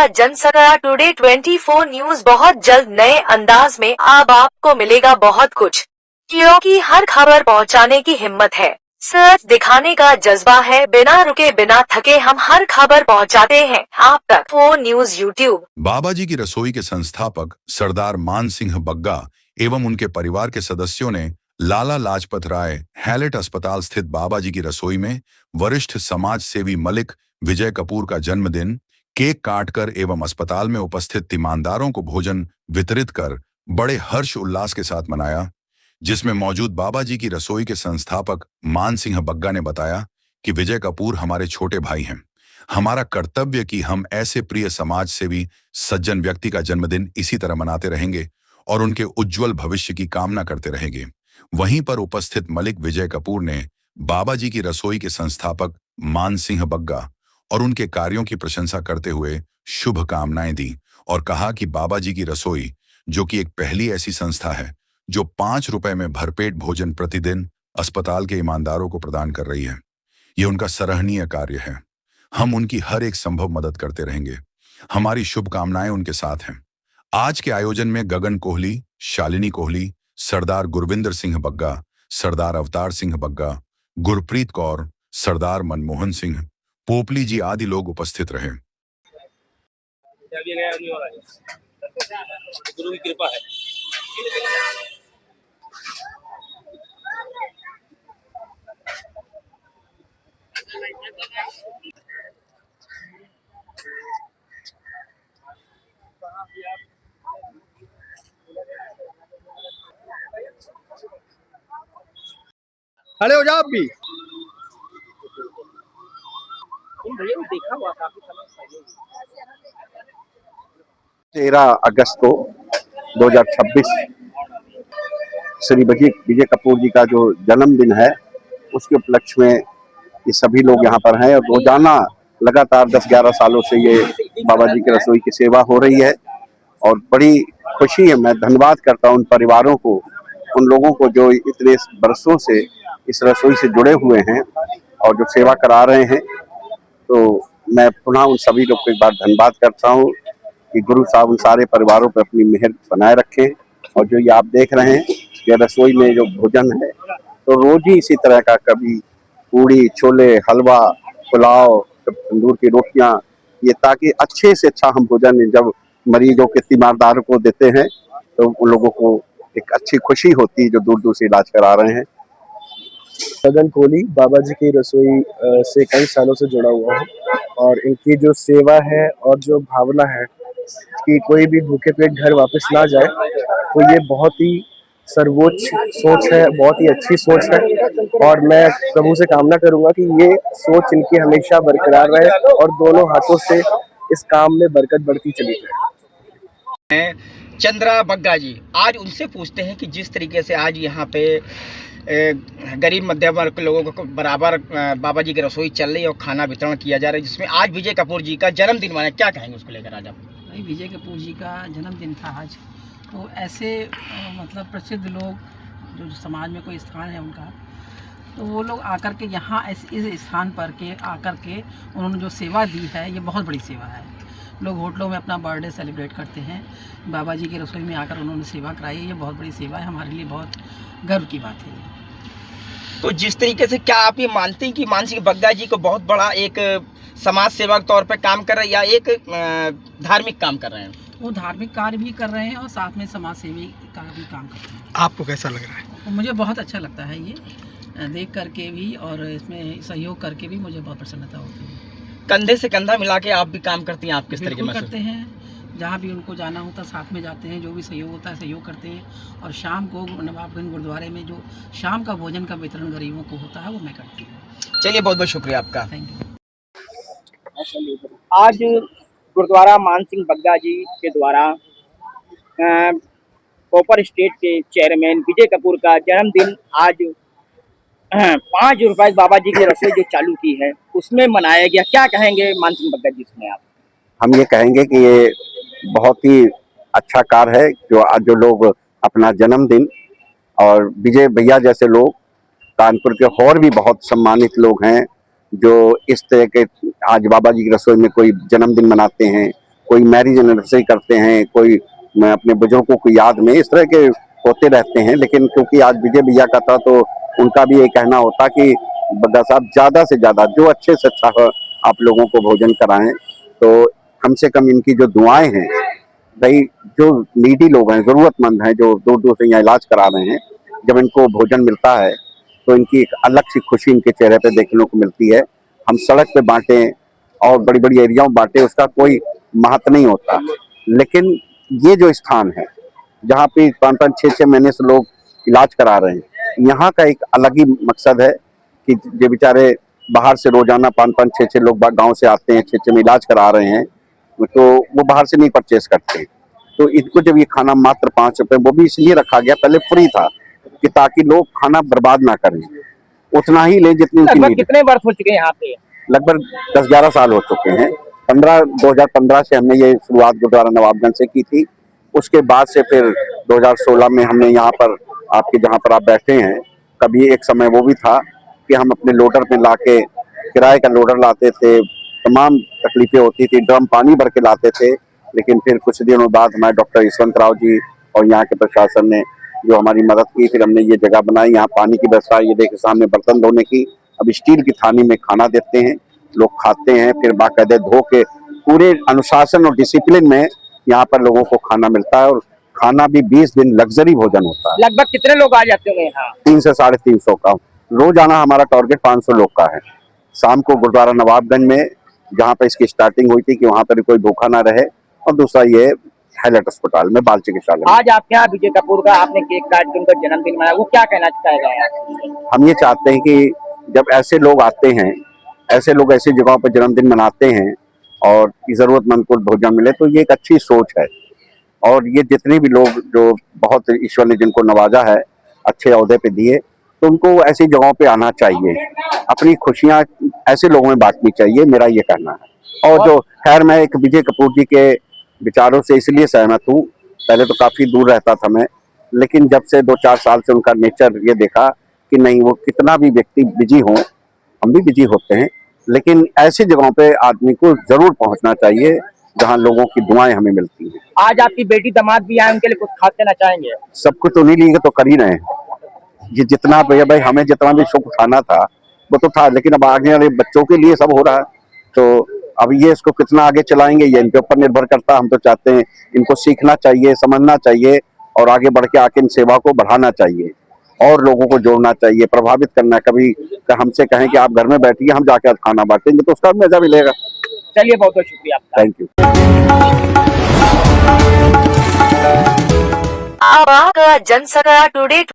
जनसरकार today 24 news बहुत जल्द नए अंदाज में। अब आपको मिलेगा बहुत कुछ, क्योंकि हर खबर पहुंचाने की हिम्मत है, सच दिखाने का जज्बा है। बिना रुके बिना थके हम हर खबर पहुंचाते हैं आप तक। 4 न्यूज यूट्यूब। बाबा जी की रसोई के संस्थापक सरदार मान सिंह बग्गा एवं उनके परिवार के सदस्यों ने लाला लाजपत राय हैलेट अस्पताल स्थित बाबा जी की रसोई में वरिष्ठ समाज सेवी मलिक विजय कपूर का जन्मदिन केक काटकर एवं अस्पताल में उपस्थित तीमानदारों को भोजन वितरित कर बड़े हर्ष उल्लास के साथ मनाया, जिसमें मौजूद बाबा जी की रसोई के संस्थापक मान सिंह बग्गा ने बताया कि विजय कपूर हमारे छोटे भाई हैं। हमारा कर्तव्य कि हम ऐसे प्रिय समाज सेवी सज्जन व्यक्ति का जन्मदिन इसी तरह मनाते रहेंगे और उनके उज्जवल भविष्य की कामना करते रहेंगे। वहीं पर उपस्थित मलिक विजय कपूर ने बाबा जी की रसोई के संस्थापक मान सिंह बग्गा और उनके कार्यों की प्रशंसा करते हुए शुभकामनाएं दी और कहा कि बाबा जी की रसोई, जो कि एक पहली ऐसी संस्था है जो 5 रुपए में भरपेट भोजन प्रतिदिन अस्पताल के ईमानदारों को प्रदान कर रही है, ये उनका सराहनीय कार्य है। हम उनकी हर एक संभव मदद करते रहेंगे। हमारी शुभकामनाएं उनके साथ हैं। आज के आयोजन में गगन कोहली, शालिनी कोहली, सरदार गुरविंदर सिंह बग्गा, सरदार अवतार सिंह बग्गा, गुरप्रीत कौर, सरदार मनमोहन सिंह, पोपली जी आदि लोग उपस्थित रहे। गुरु की कृपा है। खड़े हो जाओ आप भी। भैया देखा हुआ काफी समय 13 अगस्त को 2026 श्री विजय कपूर जी का जो जन्मदिन है, उसके उपलक्ष्य में ये सभी लोग यहाँ पर हैं और रोजाना लगातार 10-11 सालों से ये बाबा जी की रसोई की सेवा हो रही है और बड़ी खुशी है। मैं धन्यवाद करता हूँ उन परिवारों को, उन लोगों को जो इतने बरसों से इस रसोई से जुड़े हुए हैं और जो सेवा करा रहे हैं। तो मैं पुनः उन सभी लोग को एक बार धन्यवाद करता हूँ कि गुरु साहब उन सारे परिवारों पर अपनी मेहर बनाए रखें। और जो ये आप देख रहे हैं, ये रसोई में जो भोजन है, तो रोज ही इसी तरह का, कभी पूड़ी, छोले, हलवा, पुलाव, तंदूर की रोटियां, ये ताकि अच्छे से अच्छा हम भोजन जब मरीजों के तीमारदारों को देते हैं तो उन लोगों को एक अच्छी खुशी होती है जो दूर दूर से इलाज करा रहे हैं। गगन कोहली, बाबा जी की रसोई से कई सालों से जुड़ा हुआ हूँ और इनकी जो सेवा है और जो भावना है कि कोई भी भूखे पेट घर वापस ना जाए, तो ये बहुत ही सर्वोच्च सोच है, बहुत ही अच्छी सोच है। और मैं प्रभु से कामना करूंगा कि ये सोच इनकी हमेशा बरकरार रहे और दोनों हाथों से इस काम में बरकत बढ़ती चली जाए। चंद्रा बग्गा जी, आज उनसे पूछते हैं कि जिस तरीके से आज यहाँ पे गरीब मध्यम वर्ग के लोगों को बराबर बाबा जी की रसोई चल रही है और खाना वितरण किया जा रहा है, जिसमें आज विजय कपूर जी का जन्मदिन मनाया, क्या कहेंगे उसको लेकर आज आप? भाई, विजय कपूर जी का जन्मदिन था आज, तो ऐसे मतलब प्रसिद्ध लोग जो समाज में कोई स्थान है उनका, तो वो लोग आकर के यहाँ इस स्थान पर के आकर के उन्होंने जो सेवा दी है, ये बहुत बड़ी सेवा है। लोग होटलों में अपना बर्थडे सेलिब्रेट करते हैं, बाबा जी की रसोई में आकर उन्होंने सेवा कराई है, ये बहुत बड़ी सेवा है, हमारे लिए बहुत गर्व की बात है। तो जिस तरीके से, क्या आप ये मानते हैं कि मान सिंह बग्गा जी को बहुत बड़ा एक समाज सेवा के तौर पर काम कर रहे हैं या एक धार्मिक काम कर रहे हैं? वो धार्मिक कार्य भी कर रहे हैं और साथ में समाज सेवी का भी काम कर रहे हैं। आपको कैसा लग रहा है? मुझे बहुत अच्छा लगता है ये देख करके भी, और इसमें सहयोग करके भी मुझे बहुत प्रसन्नता होती है। कंधे से कंधा मिला के आप भी काम करती हैं? आप किस तरीके से करते हैं? जहाँ भी उनको जाना होता है साथ में जाते हैं, जो भी सहयोग होता है सहयोग करते हैं। और शाम को नवाबगंज गुरुद्वारे में जो शाम का भोजन का वितरण गरीबों को होता है, वो मैं करती हूँ। चलिए, बहुत बहुत शुक्रिया आपका। Thank you. आज गुरुद्वारा मान सिंह बग्गा जी के द्वारा कॉपर स्टेट के चेयरमैन विजय कपूर का जन्मदिन आज 5 रुपए बाबा जी की रसोई जो चालू की है उसमें मनाया गया। क्या कहेंगे मान सिंह बग्गा जी इसमें आप? हम ये कहेंगे कि ये बहुत ही अच्छा कार्य है जो आज जो लोग अपना जन्मदिन, और विजय भैया जैसे लोग, कानपुर के और भी बहुत सम्मानित लोग हैं जो इस तरह के आज बाबा जी की रसोई में कोई जन्मदिन मनाते हैं, कोई मैरिज एनिवर्सरी करते हैं, कोई मैं अपने बुजुर्गों को याद में, इस तरह के होते रहते हैं। लेकिन क्योंकि आज विजय भैया का था तो उनका भी ये कहना होता कि बग्गा साहब ज्यादा से ज्यादा जो अच्छे से अच्छा हो आप लोगों को भोजन कराएं। तो कम से कम इनकी जो दुआएं हैं भाई, जो नीडी लोग हैं, जरूरतमंद हैं, जो दूर दूर से यहाँ इलाज करा रहे हैं, जब इनको भोजन मिलता है तो इनकी एक अलग सी खुशी इनके चेहरे पे देखने को मिलती है। हम सड़क पे बांटे और बड़ी बड़ी एरियाओं में बांटे, उसका कोई महत्व नहीं होता। लेकिन ये जो स्थान है जहाँ पे 5-5, 6-6 महीने से लोग इलाज करा रहे हैं, यहाँ का एक अलग ही मकसद है कि जो बेचारे बाहर से रोजाना 5-5, 6-6 लोग गांव से आते हैं, 6-6 में इलाज करा रहे हैं, तो वो बाहर से नहीं परचेज करते। तो इनको जब ये खाना मात्र 5 रुपए, वो भी इसलिए रखा गया, पहले फ्री था कि ताकि लोग खाना बर्बाद ना करें, उतना ही लें जितनी उनकी लगभग नीड है। कितने वर्ष हो चुके हैं यहाँ पे? लगभग 10-11 साल हो चुके हैं। 2015 से हमने ये शुरुआत गुरुद्वारा नवाबगंज से की थी। उसके बाद से फिर 2016 में हमने यहाँ पर आपके जहाँ पर आप बैठे हैं, कभी एक समय वो भी था कि हम अपने लोडर में लाके, किराए का लोडर लाते थे, तमाम तकलीफें होती थी, ड्रम पानी भर के लाते थे। लेकिन फिर कुछ दिनों बाद हमारे डॉक्टर यशवंत राव जी और यहाँ के प्रशासन ने जो हमारी मदद की, फिर हमने ये जगह बनाई, यहाँ पानी की व्यवस्था, ये देखिए सामने बर्तन धोने की, अब स्टील की थाली में खाना देते हैं, लोग खाते हैं, फिर बाकायदे धो के पूरे अनुशासन और डिसिप्लिन में यहाँ पर लोगों को खाना मिलता है। और खाना भी 20 दिन लग्जरी भोजन होता है। लगभग कितने लोग आ जाते होंगे यहाँ? 300 से 350 का रोजाना हमारा टारगेट 500 लोग का है। शाम को गुरुद्वारा नवाबगंज में जहाँ पर इसकी स्टार्टिंग हुई थी कि वहाँ पर कोई भूखा ना रहे, और दूसरा ये हैलेट अस्पताल में बाल चिकित्सालय में। आज आपके यहाँ विजय कपूर का आपने केक काट के उनका जन्मदिन मनाया, वो क्या कहना चाहेगा आप? हम ये चाहते हैं कि जब ऐसे लोग आते हैं, ऐसे लोग ऐसी जगहों पर जन्मदिन मनाते हैं और जरूरतमंद को भोजन मिले, तो ये एक अच्छी सोच है। और ये जितने भी लोग जो बहुत ईश्वर ने जिनको नवाजा है, अच्छे ओहदे पे दिए, तो उनको ऐसी जगहों पे आना चाहिए, अपनी खुशियां ऐसे लोगों में बांटनी चाहिए, मेरा ये कहना है। और जो खैर, मैं एक विजय कपूर जी के विचारों से इसलिए सहमत हूँ, पहले तो काफी दूर रहता था मैं, लेकिन जब से 2-4 साल से उनका नेचर ये देखा कि नहीं, वो कितना भी व्यक्ति बिजी हो, हम भी बिजी होते हैं, लेकिन ऐसी जगहों पे आदमी को जरूर पहुंचना चाहिए जहां लोगों की दुआएं हमें मिलती हैं। आज आपकी बेटी दामाद भी आए, उनके लिए कुछ खास कहना चाहेंगे? सब कुछ तो नहीं लिए तो कर ही रहे हैं। ये जितना भाई हमें जितना भी सुख खाना था वो तो था, लेकिन अब आगे वाले बच्चों के लिए सब हो रहा है, तो अब ये इसको कितना आगे चलाएंगे ये इनके ऊपर निर्भर करता है। हम तो चाहते हैं इनको सीखना चाहिए, समझना चाहिए और आगे बढ़ के आके इन सेवा को बढ़ाना चाहिए और लोगों को जोड़ना चाहिए, प्रभावित करना। कभी हमसे कहें कि आप घर में बैठिए, हम जाकर खाना बांटेंगे, तो उसका मजा मिलेगा। चलिए, बहुत बहुत शुक्रिया आपका। Thank you. अब आपका जनसत्ता टुडे